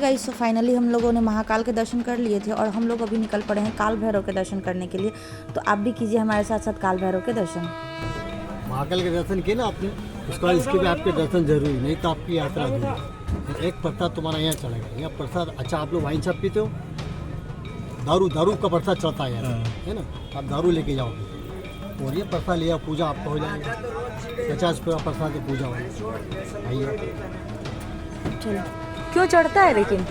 Guys, तो finally हम लोगों ने महाकाल के दर्शन कर लिए थे और हम लोग अभी निकल पड़े हैं काल भैरव के दर्शन करने के लिए। तो आप भी कीजिए हमारे साथ साथ काल भैरव के दर्शन। महाकाल के दर्शन किए ना आपने, उसके बाद इसके भी आपके दर्शन जरूरी, नहीं तो आपकी यात्रा अधूरी। एक प्रसाद तुम्हारा यहाँ चलेगा, यहाँ प्रसाद। अच्छा, आप लोग वाइन शॉप पीते हो? दारू का प्रसाद चलता है यहाँ, है ना? आप दारू लेके जाओगे और ये प्रसाद लिया, पूजा आपका हो जाएगा। 50 रुपये प्रसाद की पूजा हो। आइए, चलो। क्यों चढ़ता है लेकिन?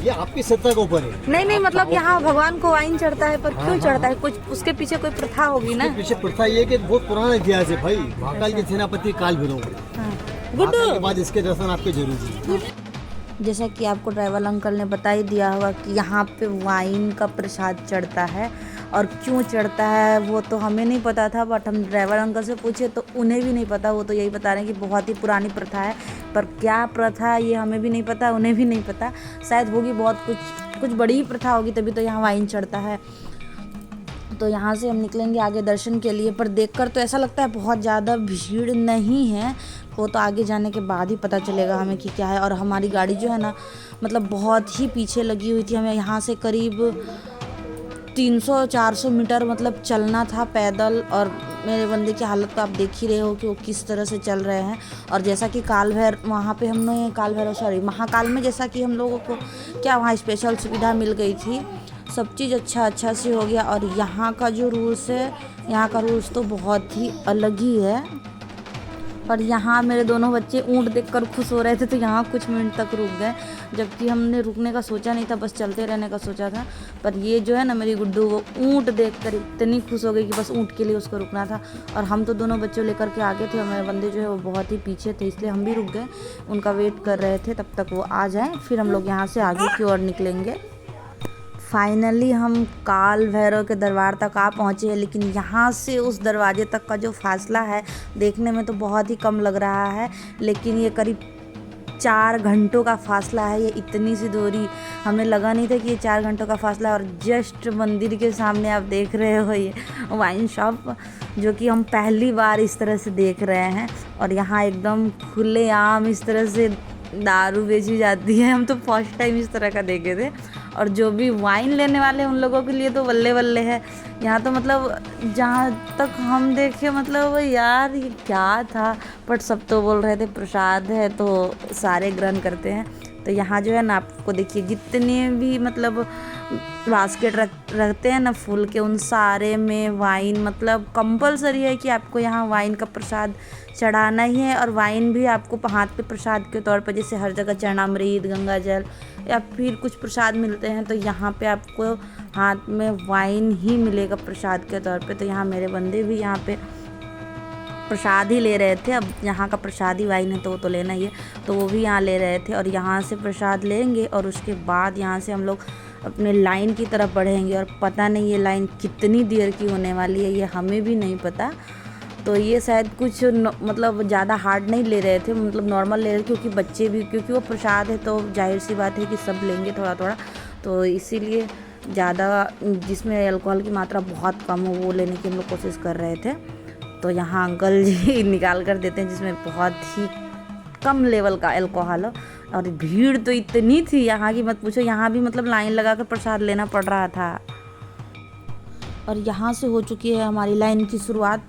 ये आपकी श्रद्धा के ऊपर है। नहीं, मतलब यहाँ भगवान को वाइन चढ़ता है, पर क्यों चढ़ता है? कुछ उसके पीछे कोई प्रथा होगी ना? पीछे प्रथा ये कि बहुत पुराना इतिहास है भाई। महाकाल के सेनापति काल भैरव के बाद इसके दर्शन आपके जरूरी है। जैसा कि आपको ड्राइवर अंकल ने बता ही दिया होगा कि यहाँ पे वाइन का प्रसाद चढ़ता है, और क्यों चढ़ता है वो तो हमें नहीं पता था, बट हम ड्राइवर अंकल से पूछे तो उन्हें भी नहीं पता। वो तो यही बता रहे हैं कि बहुत ही पुरानी प्रथा है, पर क्या प्रथा है ये हमें भी नहीं पता, उन्हें भी नहीं पता। शायद होगी बहुत कुछ बड़ी ही प्रथा होगी, तभी तो यहाँ वाइन चढ़ता है। तो यहाँ से हम निकलेंगे आगे दर्शन के लिए, पर देखकर तो ऐसा लगता है बहुत ज़्यादा भीड़ नहीं है। वो तो आगे जाने के बाद ही पता चलेगा हमें कि क्या है। और हमारी गाड़ी जो है ना, मतलब बहुत ही पीछे लगी हुई थी। हमें यहाँ से करीब 300-400 मीटर मतलब चलना था पैदल, और मेरे बंदे की हालत तो आप देख ही रहे हो कि वो किस तरह से चल रहे हैं। और जैसा कि वहाँ पे हमने महाकाल में जैसा कि हम लोगों को क्या वहाँ स्पेशल सुविधा मिल गई थी, सब चीज़ अच्छा से हो गया। और यहाँ का जो रूल्स है, यहाँ का रूल्स तो बहुत ही अलग ही है। और यहाँ मेरे दोनों बच्चे ऊँट देखकर खुश हो रहे थे, तो यहाँ कुछ मिनट तक रुक गए, जबकि हमने रुकने का सोचा नहीं था, बस चलते रहने का सोचा था। पर ये जो है ना मेरी गुड्डू, वो ऊँट देखकर इतनी खुश हो गई कि बस ऊँट के लिए उसको रुकना था। और हम तो दोनों बच्चों लेकर के आगे थे और मेरे बंदे जो है वो बहुत ही पीछे थे, इसलिए हम भी रुक गए, उनका वेट कर रहे थे तब तक वो आ जाएँ, फिर हम लोग यहाँ से आगे की ओर निकलेंगे। फाइनली हम काल भैरव के दरबार तक आ पहुँचे हैं, लेकिन यहाँ से उस दरवाजे तक का जो फासला है देखने में तो बहुत ही कम लग रहा है, लेकिन ये करीब 4 घंटों का फासला है। ये इतनी सी दूरी हमें लगा नहीं था कि ये 4 घंटों का फासला है। और जस्ट मंदिर के सामने आप देख रहे हो ये वाइन शॉप, जो कि हम पहली बार इस तरह से देख रहे हैं। और यहाँ एकदम खुलेआम इस तरह से दारू बेची जाती है, हम तो फर्स्ट टाइम इस तरह का देखे थे। और जो भी वाइन लेने वाले हैं उन लोगों के लिए तो बल्ले बल्ले है। यहाँ तो मतलब जहाँ तक हम देखे, मतलब यार ये क्या था, बट सब तो बोल रहे थे प्रसाद है तो सारे ग्रहण करते हैं। तो यहाँ जो है ना, आपको देखिए जितने भी मतलब बास्केट रखते हैं ना फूल के, उन सारे में वाइन, मतलब कंपलसरी है कि आपको यहाँ वाइन का प्रसाद चढ़ाना ही है। और वाइन भी आपको हाथ पे प्रसाद के तौर पर, जैसे हर जगह चरणामृत, गंगा जल या फिर कुछ प्रसाद मिलते हैं, तो यहाँ पे आपको हाथ में वाइन ही मिलेगा प्रसाद के तौर पे। तो यहाँ मेरे बंदे भी यहाँ पे प्रसाद ही ले रहे थे। अब यहाँ का प्रसाद ही वाइन है तो वो तो लेना ही है, तो वो भी यहाँ ले रहे थे। और यहाँ से प्रसाद लेंगे और उसके बाद यहाँ से हम लोग अपने लाइन की तरफ बढ़ेंगे। और पता नहीं ये लाइन कितनी देर की होने वाली है, ये हमें भी नहीं पता। तो ये शायद कुछ मतलब ज़्यादा हार्ड नहीं ले रहे थे, मतलब नॉर्मल ले रहे थे, क्योंकि बच्चे भी, क्योंकि वो प्रसाद है तो जाहिर सी बात है कि सब लेंगे थोड़ा थोड़ा, तो इसीलिए ज़्यादा जिसमें अल्कोहल की मात्रा बहुत कम हो वो लेने की हम लोग कोशिश कर रहे थे। तो यहाँ अंकल जी निकाल कर देते हैं जिसमें बहुत ही कम लेवल का अल्कोहल हो। और भीड़ तो इतनी थी यहाँ की मत पूछो, यहाँ भी मतलब लाइन लगा कर प्रसाद लेना पड़ रहा था। और यहाँ से हो चुकी है हमारी लाइन की शुरुआत,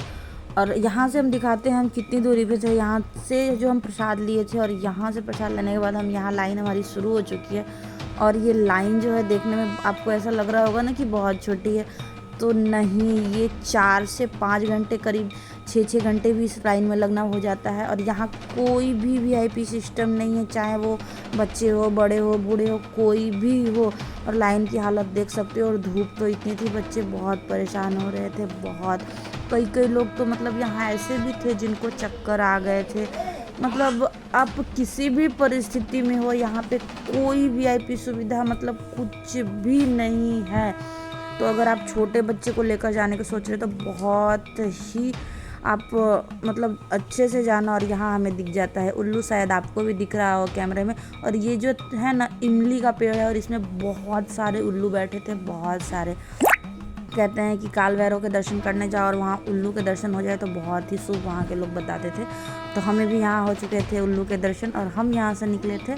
और यहाँ से हम दिखाते हैं हम कितनी दूरी पे थे। यहाँ से जो हम प्रसाद लिए थे और यहाँ से प्रसाद लेने के बाद हम यहाँ लाइन हमारी शुरू हो चुकी है। और ये लाइन जो है देखने में आपको ऐसा लग रहा होगा ना कि बहुत छोटी है, तो नहीं, ये 4 से 5 घंटे, करीब 6 घंटे भी इस लाइन में लगना हो जाता है। और यहाँ कोई भी VIP सिस्टम नहीं है, चाहे वो बच्चे हो, बड़े हो, बूढ़े हो, कोई भी हो। और लाइन की हालत देख सकते हो। और धूप तो इतनी थी, बच्चे बहुत परेशान हो रहे थे, बहुत। कई लोग तो मतलब यहाँ ऐसे भी थे जिनको चक्कर आ गए थे। मतलब आप किसी भी परिस्थिति में हो, यहाँ पे कोई VIP सुविधा मतलब कुछ भी नहीं है। तो अगर आप छोटे बच्चे को लेकर जाने का सोच रहे हो तो बहुत ही आप मतलब अच्छे से जाना। और यहाँ हमें दिख जाता है उल्लू, शायद आपको भी दिख रहा हो कैमरे में। और ये जो है ना इमली का पेड़ है, और इसमें बहुत सारे उल्लू बैठे थे, बहुत सारे। कहते हैं कि काल भैरव के दर्शन करने जाओ और वहाँ उल्लू के दर्शन हो जाए तो बहुत ही शुभ, वहाँ के लोग बताते थे। तो हमें भी यहाँ हो चुके थे उल्लू के दर्शन, और हम यहाँ से निकले थे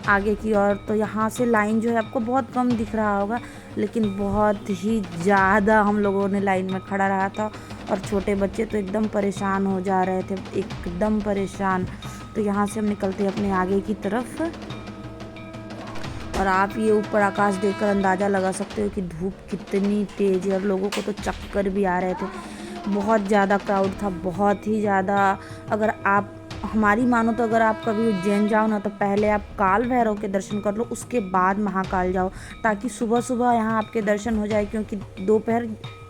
आगे की ओर। तो यहाँ से लाइन जो है आपको बहुत कम दिख रहा होगा, लेकिन बहुत ही ज़्यादा हम लोगों ने लाइन में खड़ा रहा था। और छोटे बच्चे तो एकदम परेशान हो जा रहे थे, एकदम परेशान। तो यहाँ से हम निकलते हैं अपने आगे की तरफ। और आप ये ऊपर आकाश देखकर अंदाज़ा लगा सकते हो कि धूप कितनी तेज़ है, और लोगों को तो चक्कर भी आ रहे थे। बहुत ज़्यादा क्राउड था, बहुत ही ज़्यादा। अगर आप हमारी मानो तो अगर आप कभी उज्जैन जाओ ना, तो पहले आप काल भैरव के दर्शन कर लो, उसके बाद महाकाल जाओ, ताकि सुबह सुबह यहाँ आपके दर्शन हो जाए। क्योंकि दोपहर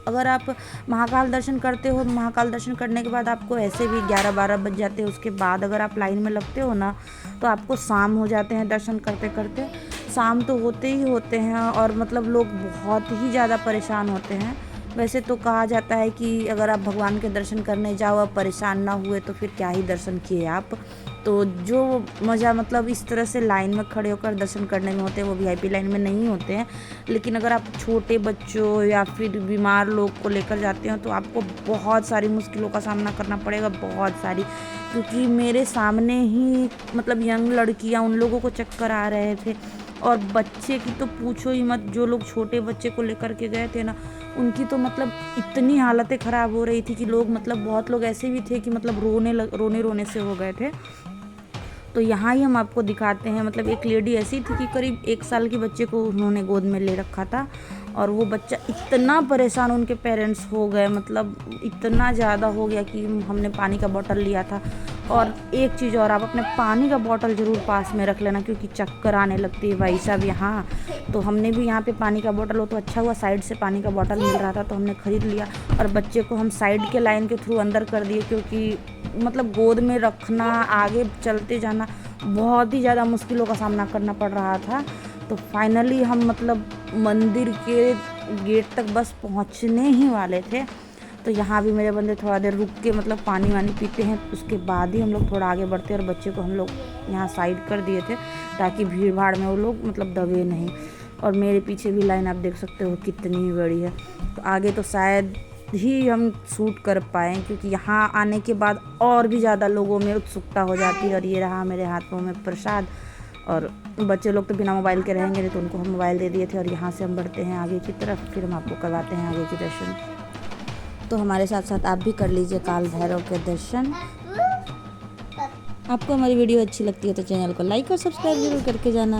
अगर आप महाकाल दर्शन करते हो, महाकाल दर्शन करने के बाद आपको ऐसे भी 11-12 बज जाते हैं। उसके बाद अगर आप लाइन में लगते हो ना, तो आपको शाम हो जाते हैं दर्शन करते करते। शाम तो होते ही होते हैं, और मतलब लोग बहुत ही ज़्यादा परेशान होते हैं। वैसे तो कहा जाता है कि अगर आप भगवान के दर्शन करने जाओ, आप परेशान ना हुए तो फिर क्या ही दर्शन किए आप। तो जो मज़ा मतलब इस तरह से लाइन में खड़े होकर दर्शन करने में होते हैं, वो वीआईपी लाइन में नहीं होते हैं। लेकिन अगर आप छोटे बच्चों या फिर बीमार लोग को लेकर जाते हो, तो आपको बहुत सारी मुश्किलों का सामना करना पड़ेगा, बहुत सारी। क्योंकि मेरे सामने ही मतलब यंग लड़कियां, उन लोगों को चक्कर आ रहे थे। और बच्चे की तो पूछो ही मत, जो लोग छोटे बच्चे को लेकर के गए थे ना, उनकी तो मतलब इतनी हालतें ख़राब हो रही थी कि लोग मतलब बहुत लोग ऐसे भी थे कि मतलब रोने से हो गए थे। तो यहाँ ही हम आपको दिखाते हैं। मतलब एक लेडी ऐसी थी कि करीब 1 साल के बच्चे को उन्होंने गोद में ले रखा था, और वो बच्चा इतना परेशान उनके पेरेंट्स हो गए, मतलब इतना ज़्यादा हो गया कि हमने पानी का बोतल लिया था। और एक चीज़ और, आप अपने पानी का बोतल ज़रूर पास में रख लेना, क्योंकि चक्कर आने लगती है भाई साहब यहाँ। तो हमने भी यहाँ पे पानी का बोतल, हो तो अच्छा हुआ साइड से पानी का बोतल मिल रहा था तो हमने ख़रीद लिया। और बच्चे को हम साइड के लाइन के थ्रू अंदर कर दिए, क्योंकि मतलब गोद में रखना, आगे चलते जाना, बहुत ही ज़्यादा मुश्किलों का सामना करना पड़ रहा था। तो फाइनली हम मतलब मंदिर के गेट तक बस पहुँचने ही वाले थे। तो यहाँ भी मेरे बंदे थोड़ा देर रुक के मतलब पानी वानी पीते हैं, उसके बाद ही हम लोग थोड़ा आगे बढ़ते हैं। और बच्चे को हम लोग यहाँ साइड कर दिए थे, ताकि भीड़ भाड़ में वो लोग मतलब दबे नहीं। और मेरे पीछे भी लाइन आप देख सकते हो कितनी बड़ी है। तो आगे तो शायद ही हम शूट कर पाएँ, क्योंकि यहाँ आने के बाद और भी ज़्यादा लोगों में उत्सुकता हो जाती है। और ये रहा मेरे हाथों में प्रसाद। और बच्चे लोग तो बिना मोबाइल के रहेंगे नहीं, तो उनको हम मोबाइल दे दिए थे। और यहाँ से हम बढ़ते हैं आगे की तरफ, फिर हम आपको करवाते हैं आगे के दर्शन। तो हमारे साथ साथ आप भी कर लीजिए काल भैरव के दर्शन। आपको हमारी वीडियो अच्छी लगती है तो चैनल को लाइक और सब्सक्राइब जरूर करके जाना।